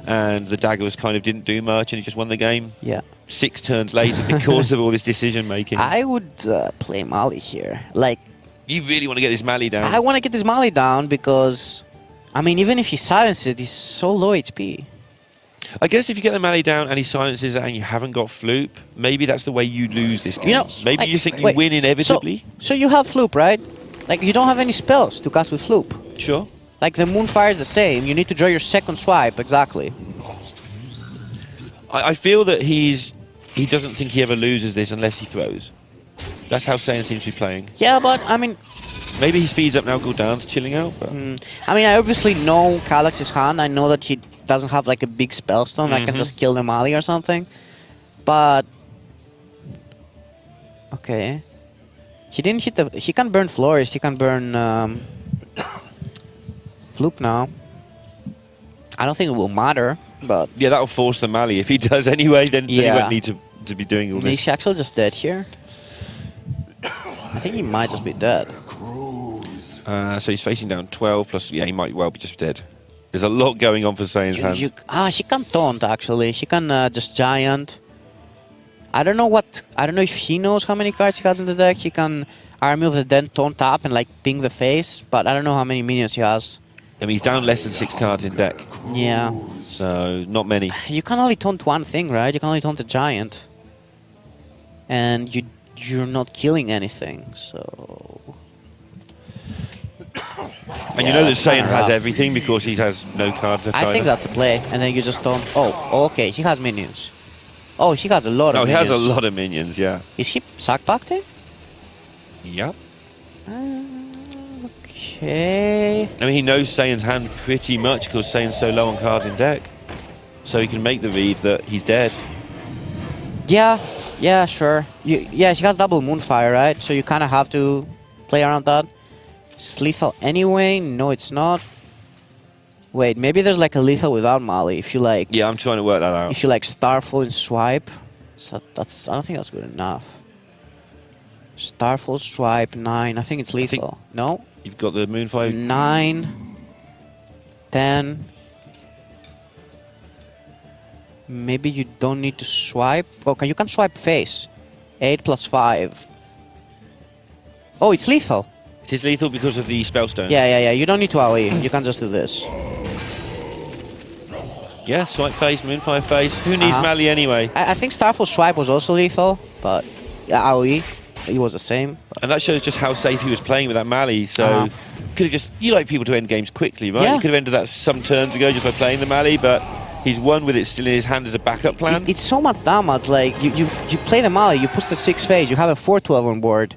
and the daggers kind of didn't do much, and he just won the game. Yeah. 6 turns later because of all this decision making. I would play Mali here. Like, you really want to get this Mali down. I want to get this Mali down because, I mean, even if he silences it, he's so low HP. I guess if you get the Mali down and he silences it and you haven't got Floop, maybe that's the way you lose this game. You know, maybe like, you think you win inevitably. So you have Floop, right? Like, you don't have any spells to cast with Floop. Sure. Like, the Moonfire is the same. You need to draw your second swipe, exactly. I feel that he's he doesn't think he ever loses this unless he throws. That's how Saiyan seems to be playing. Yeah, but I mean, maybe he speeds up now, Gul'dan's chilling out. But I mean, I obviously know Kalaxz's hand. I know that he doesn't have like a big spellstone that can just kill the Mali or something. But okay, he didn't hit the. He can burn Flores. He can burn Floop now. I don't think it will matter, but yeah, that'll force the Mali. If he does anyway, then he won't need to be doing all this. Is he actually just dead here? I think he might just be dead. So he's facing down 12 plus. Yeah, he might well be just dead. There's a lot going on for Saiyan's hand. He can taunt actually. He can just giant. I don't know if he knows how many cards he has in the deck. He can Army of the Dead taunt up and like ping the face, but I don't know how many minions he has. I mean, he's down less than 6 cards in deck. Yeah. So not many. You can only taunt one thing, right? You can only taunt the giant, and you're not killing anything. So. And you know that Saiyan has everything because he has no cards. I think that's a play, and then you just don't. Oh, okay. He has minions. Oh, he has a lot of. Oh, he minions. has a lot of minions. Yeah. Is he sackbacked? Yep. Okay. I mean, he knows Saiyan's hand pretty much because Saiyan's so low on cards in deck, so he can make the read that he's dead. Yeah. Yeah. Sure. Yeah. He has double Moonfire, right? So you kind of have to play around that. It's lethal anyway. No, it's not. Wait, maybe there's like a lethal without Mali. If you like. Yeah, I'm trying to work that out. If you like Starfall and Swipe, so I don't think that's good enough. Starfall, Swipe, 9. I think it's lethal. No. You've got the Moonfire. 9, 10. Maybe you don't need to swipe. Okay, you can swipe face. 8 plus 5. Oh, it's lethal. It is lethal because of the Spellstone. Yeah. You don't need to AoE. You can just do this. Yeah, swipe face, Moonfire face. Who needs Mali anyway? I think Starfall Swipe was also lethal, but AoE, it was the same. And that shows just how safe he was playing with that Mali. So could have just. You like people to end games quickly, right? Yeah. You could have ended that some turns ago just by playing the Mali, but he's won with it still in his hand as a backup plan. It's so much damage. Like you play the Mali, you push the 6 phase, you have a 4/12 on board.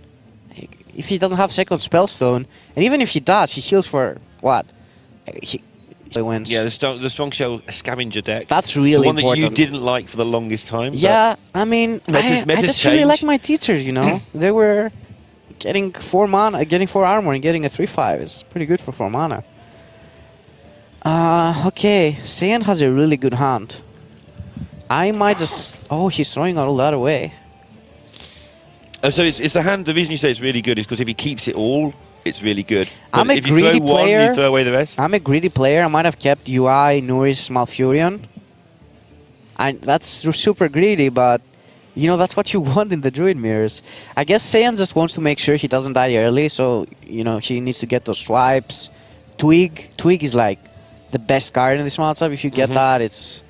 If he doesn't have second Spellstone, and even if he does, he heals for what? He wins. Yeah, the strong shell scavenger deck. That's really the one important. that you didn't like for the longest time. Yeah, I mean, I just really like my teachers. You know, they were getting 4 mana, getting 4 armor, and getting a 3/5 is pretty good for 4 mana. Okay, Saiyan has a really good hand. I might just. Oh, he's throwing all that away. So it's the hand. The reason you say it's really good is because if he keeps it all, it's really good. But I'm a if you greedy throw player. One, you throw away the rest. I'm a greedy player. I might have kept UI, Nourish, Malfurion. That's super greedy, but you know that's what you want in the Druid mirrors. I guess Saiyan just wants to make sure he doesn't die early, so you know he needs to get those swipes. Twig is like the best card in this matchup. If you get that, it's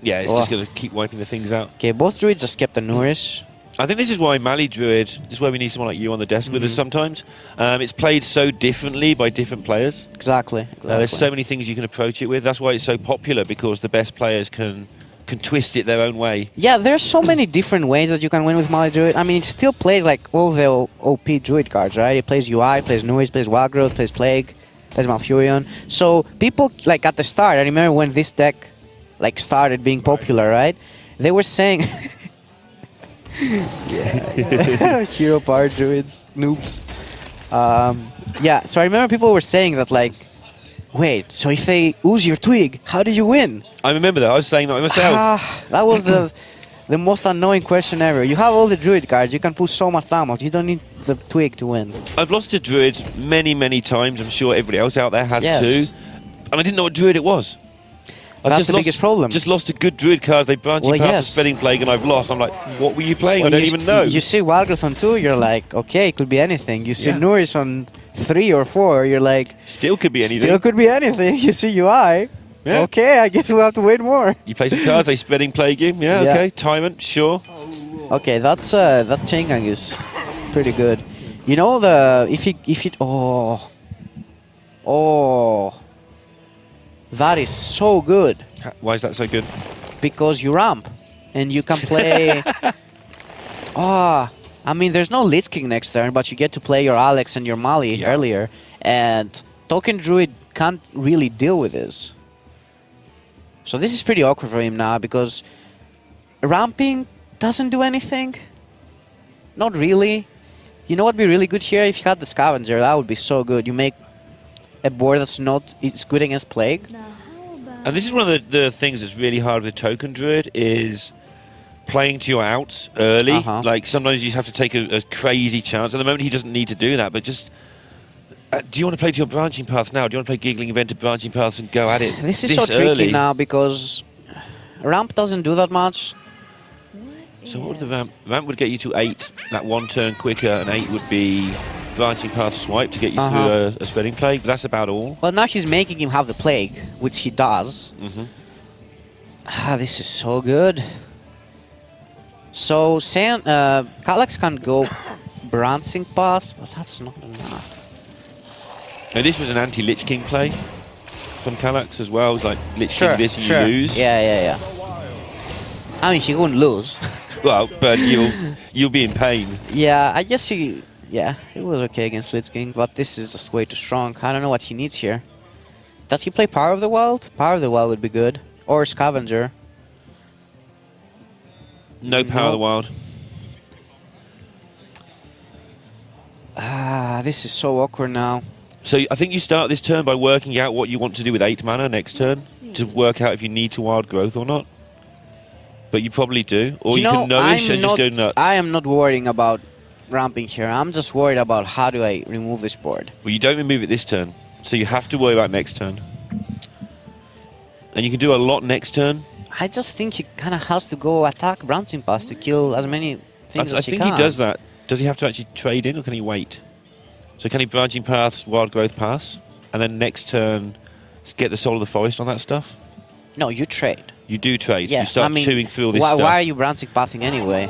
just going to keep wiping the things out. Okay, both Druids just kept the Nourish. I think this is why Mali Druid, this is why we need someone like you on the desk with us sometimes. It's played so differently by different players. Exactly. There's so many things you can approach it with. That's why it's so popular, because the best players can twist it their own way. Yeah, there's so many different ways that you can win with Mali Druid. I mean, it still plays like all the OP Druid cards, right? It plays UI, plays Noise, plays Wild Growth, plays Plague, plays Malfurion. So people, like at the start, I remember when this deck like started being popular, right? They were saying... Hero power druids, noobs. Yeah, so I remember people were saying that like, wait, so if they ooze your twig, how do you win? I remember that. I was saying that myself. That was the most annoying question ever. You have all the druid cards, you can push so much damage, you don't need the twig to win. I've lost to druids many times. I'm sure everybody else out there has too. And I didn't know what druid it was. That's the biggest problem. Just lost to good druid cards. They branch out to Spreading Plague, and I've lost. I'm like, what were you playing? Well, I don't even know. You see Wild Growth on 2, you're like, okay, it could be anything. You see Nourish on 3 or 4, you're like, still could be anything. Still could be anything. You see UI. Yeah. Okay, I guess we'll have to wait more. You play some cards, they Spreading Plague you. Yeah, okay. Tyrant, sure. Okay, that chain gang is pretty good. You know if it that is so good. Why is that so good? Because you ramp. and you can play... Oh, I mean, there's no Lich King next turn, but you get to play your Alex and your Mali earlier, and Token Druid can't really deal with this. So this is pretty awkward for him now, because ramping doesn't do anything. Not really. You know what would be really good here? If you had the Scavenger, that would be so good. You make a board that's not... It's good against Plague. And this is one of the things that's really hard with Token Druid, is playing to your outs early. Like, sometimes you have to take a crazy chance. At the moment, he doesn't need to do that, but just... do you want to play to your branching paths now? Do you want to play Giggling Inventor branching paths and go at it This is so tricky now, because ramp doesn't do that much. So what would the ramp? Ramp would get you to 8, that one turn quicker, and 8 would be branching path swipe to get you through a spreading plague. But that's about all. Well, now he's making him have the plague, which he does. This is so good. So Kalaxz can go branching paths, but that's not enough. Now this was an anti-Lich King play from Kalaxz as well. It was like Lich King this and you lose. Yeah. I mean, he wouldn't lose. Well, but you'll be in pain. Yeah, I guess it was okay against Lich King, but this is just way too strong. I don't know what he needs here. Does he play Power of the Wild? Power of the Wild would be good. Or Scavenger. No Power of the Wild. This is so awkward now. So I think you start this turn by working out what you want to do with 8 mana next turn, to work out if you need to Wild Growth or not. But you probably do. Or you can Nourish and just go nuts. I am not worrying about ramping here. I'm just worried about how do I remove this board. Well, you don't remove it this turn, so you have to worry about next turn. And you can do a lot next turn. I just think he kind of has to go attack Branching Pass to kill as many things as he can. I think he does that. Does he have to actually trade in, or can he wait? So can he Branching Paths, Wild Growth Pass, and then next turn get the Soul of the Forest on that stuff? No, you trade. You do trade. Yes, you start chewing through all this stuff. Why are you Branching Pathing anyway?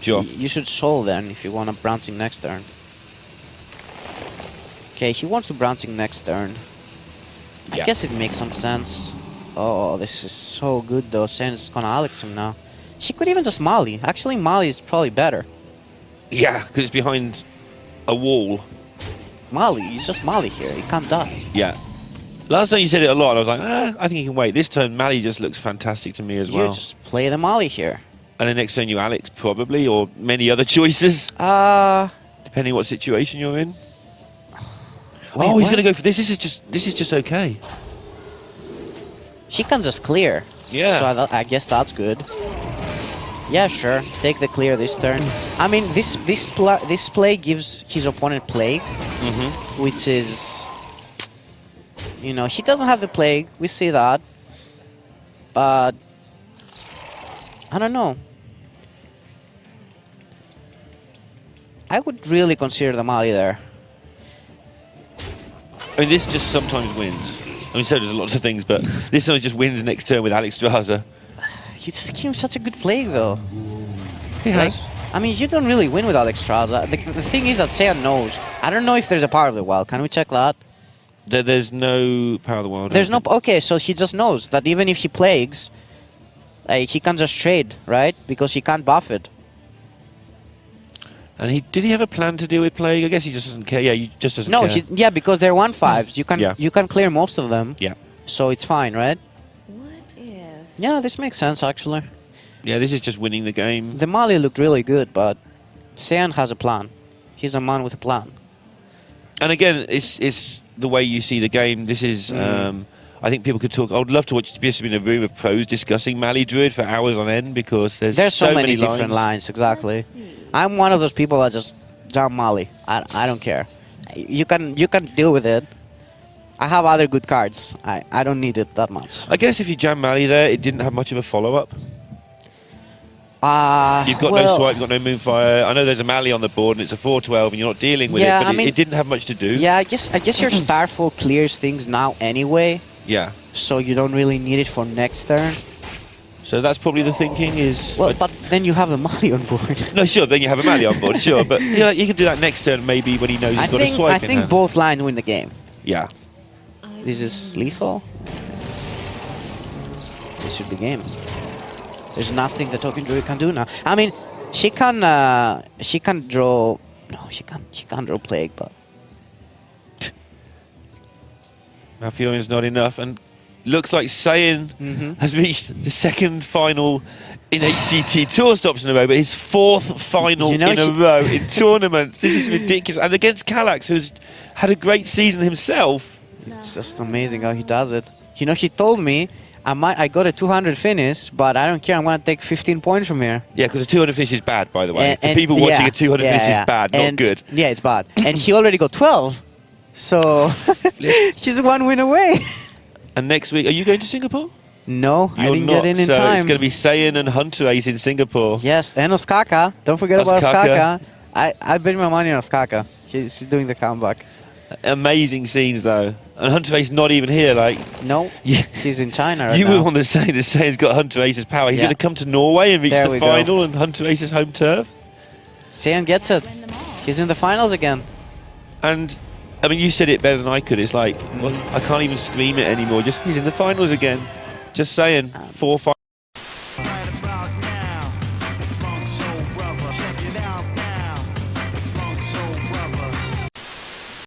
Sure. You should Soul then if you want to Branching next turn. Okay, he wants to Branching next turn. I guess it makes some sense. Oh, this is so good though. Sen's gonna Alex him now. She could even just Mali. Actually, Mali is probably better. Yeah, because it's behind a wall. Mali, he's just Mali here. He can't die. Yeah. Last time you said it a lot, and I was like, I think he can wait. This turn, Mali just looks fantastic to me as well. You just play the Mali here. And then next turn you Alex, probably, or many other choices. Depending what situation you're in. Wait, he's going to go for this. This is just okay. She can just clear. Yeah. So I guess that's good. Yeah, sure. Take the clear this turn. I mean, this play gives his opponent Plague, which is... You know, he doesn't have the Plague. We see that. But... I don't know. I would really consider the Mali there. I mean, this just sometimes wins. I mean, so does lots of things, but this one just wins next turn with Alexstrasza. You just give him such a good Plague, though. He has. I mean, you don't really win with Alexstrasza. The thing is that Saiyan knows. I don't know if there's a Power of the Wild. Can we check that? There's no Power of the Wild. There's no... Okay, so he just knows that even if he Plagues, he can just trade, right? Because he can't buff it. And did he have a plan to deal with Plague? I guess he just doesn't care. Yeah, he just doesn't care. Yeah, because they're 1/5s. You can clear most of them. Yeah. So it's fine, right? What if? Yeah, this makes sense actually. Yeah, this is just winning the game. The Mali looked really good, but Saiyan has a plan. He's a man with a plan. And again, it's the way you see the game. This is... I think people could talk. I would love to watch this in a room of pros discussing Mali Druid for hours on end, because there's so many different lines. Exactly. I'm one of those people that just jump Mali. I don't care. You can deal with it. I have other good cards. I don't need it that much. I guess if you jam Mali there, it didn't have much of a follow-up. You've got no swipe, you've got no Moonfire. I know there's a Mali on the board and it's a 4/12 and you're not dealing with it, but it didn't have much to do. Yeah, I guess your Starfall clears things now anyway. Yeah. So you don't really need it for next turn. So that's probably the thinking is... Well, but then you have the Mali on board. No, sure, then you have a Mali on board, sure. But you can do that next turn maybe when he knows he's got a swipe in I think both lines win the game. Yeah. This is lethal. This should be game. There's nothing the Token Druid can do now. I mean, she can draw. No, she can't draw Plague, but Malfurion's not enough, and looks like Saiyan has reached the second final in HCT tour stops in a row, but his fourth final in a row in tournaments. This is ridiculous, and against Kalaxz, who's had a great season himself. It's just amazing how he does it. You know, he told me I got a 200 finish, but I don't care. I'm gonna take 15 points from here. Yeah, because a 200 finish is bad, by the way. For people watching, a 200 finish is bad, not good. Yeah, it's bad. And he already got 12, so he's 1 win away. And next week, are you going to Singapore? No, I didn't get in so time. It's going to be Saiyan and Hunter Ace in Singapore. Yes, and Ostkaka. Don't forget about Ostkaka. I bet my money on Ostkaka. He's doing the comeback. Amazing scenes, though. And Hunter Ace not even here, like... No, he's in China right you now. were on the saying that Saiyan's got Hunter Ace's power. He's going to come to Norway and reach the final and Hunter Ace's home turf. Saiyan gets it. He's in the finals again. And, I mean, you said it better than I could. It's like, well, I can't even scream it anymore. Just he's in the finals again. Just saying, 4 finals.